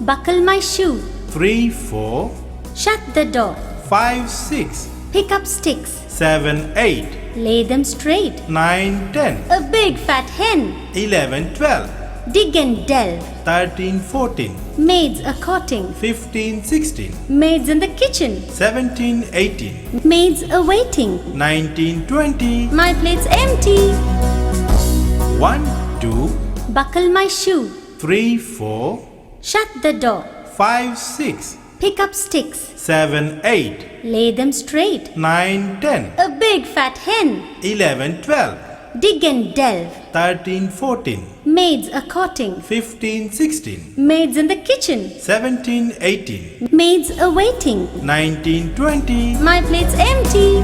Buckle my shoe. 3, 4, Shut the door. 5, 6, Pick up sticks. 7, 8, Lay them straight. 9, 10, A big fat hen. 11, 12, Dig and delve. 13, 14, Maids a courting. 15, 16, Maids in the kitchen. 17, 18, Maids a waiting. 19, 20. My plate's empty. 1, 2, Buckle my shoe. 3, 4, Shut the door. 5, 6, Pick up sticks. 7, 8, Lay them straight. 9, 10, A big fat hen. 11, 12, Dig and delve. 13, 14, Maids a courting. 15, 16, Maids in the kitchen. 17, 18, Maids a waiting. 19, 20. My plate's empty.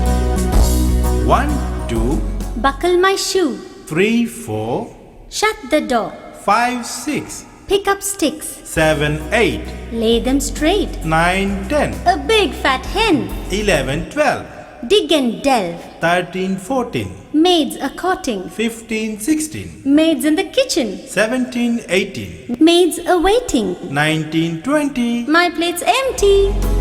1, 2, Buckle my shoe. 3, 4, Shut the door. 5, 6, Pick up sticks. 7, 8, Lay them straight. 9, 10, A big fat hen. 11, 12, Dig and delve. 13, 14, Maids a courting. 15, 16, Maids in the kitchen. 17, 18, Maids a waiting. 19, 20. My plate's empty.